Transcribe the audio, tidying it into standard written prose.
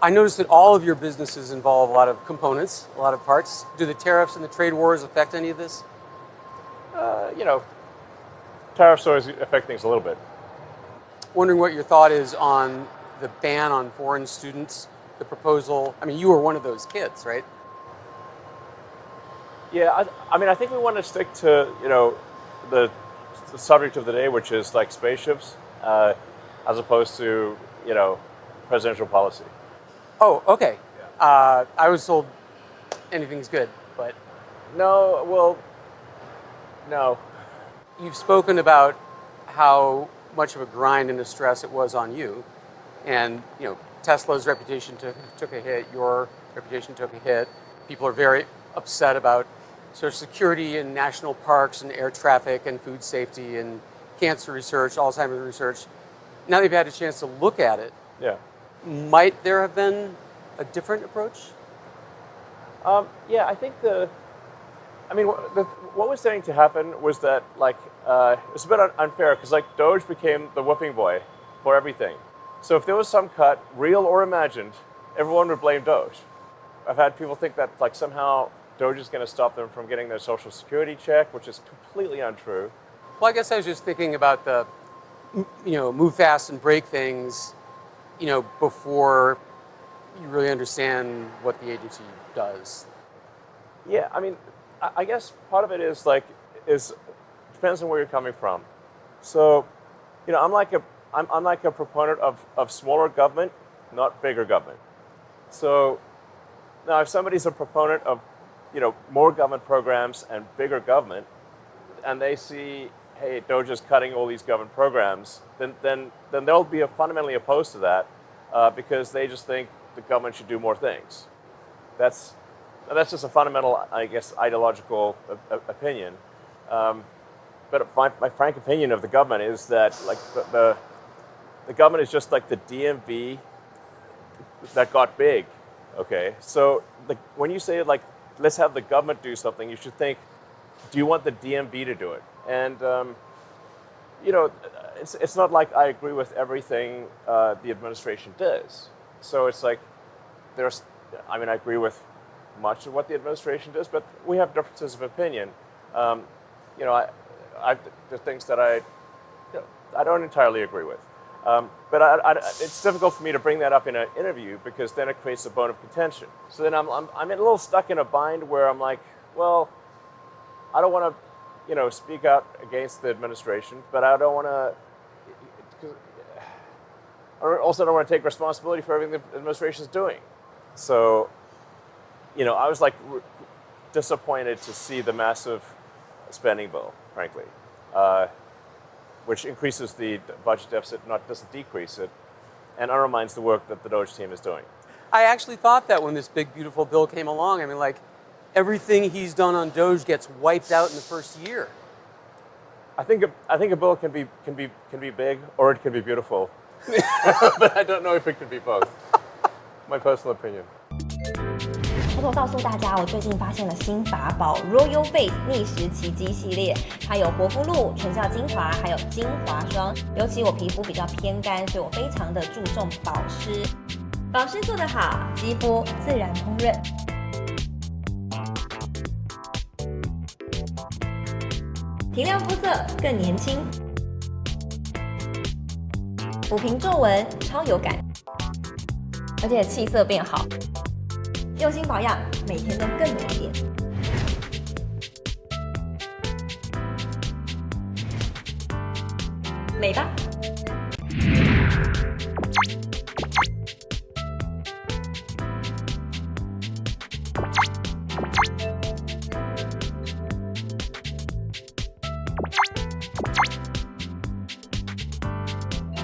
I noticed that all of your businesses involve a lot of components, a lot of parts. Do the tariffs and the trade wars affect any of this? Tariffs always affect things a little bit. Wondering what your thought is on the ban on foreign students, the proposal. I mean, you were one of those kids, right? Yeah, I think we want to stick to, the subject of the day, which is like spaceships, as opposed to, presidential policy. Oh, okay. Yeah. I was told anything's good, but... No. You've spoken about how much of a grind and a stress it was on you. And, Tesla's reputation took a hit, your reputation took a hit. People are very upset about Social Security and national parks and air traffic and food safety and cancer research, Alzheimer's research. Now that you've had a chance to look at it, yeah, might there have been a different approach? Yeah, I think what was starting to happen was that, it's a bit unfair because, Doge became the whipping boy for everything. So if there was some cut, real or imagined, everyone would blame Doge. I've had people think that, somehow Doge is going to stop them from getting their Social Security check, which is completely untrue. Well, I guess I was just thinking about the, move fast and break things, before you really understand what the agency does. Yeah, I guess part of it is depends on where you're coming from. So, I'm like a proponent of smaller government, not bigger government. So now if somebody's a proponent of more government programs and bigger government, and they see, hey, Doge is cutting all these government programs, then they'll be fundamentally opposed to that because they just think the government should do more things. That's just a fundamental, I guess, ideological opinion. But my frank opinion of the government is that the government is just like the DMV that got big. Okay, so when you say let's have the government do something, you should think, do you want the DMV to do it? And it's not like I agree with everything the administration does. So it's I agree with much of what the administration does, but we have differences of opinion. There's things that I don't entirely agree with. But it's difficult for me to bring that up in an interview because then it creates a bone of contention. So then I'm a little stuck in a bind where I'm like, well, I don't want to, speak out against the administration, but I don't want to. I also don't want to take responsibility for everything the administration is doing. So, I was disappointed to see the massive spending bill, frankly. Which increases the budget deficit, doesn't decrease it, and undermines the work that the Doge team is doing. I actually thought that when this big, beautiful bill came along. Everything he's done on Doge gets wiped out in the first year. I think a bill can be big or it can be beautiful, but I don't know if it can be both. My personal opinion. 偷偷告诉大家，我最近发现了新法宝 Royal Face 逆时奇迹系列，它有活肤露、全效精华，还有精华霜。尤其我皮肤比较偏干，所以我非常的注重保湿。保湿做得好，肌肤自然烹润。提亮肤色更年轻，抚平皱纹超有感，而且气色变好。用心保养，每天都更美丽。美吧。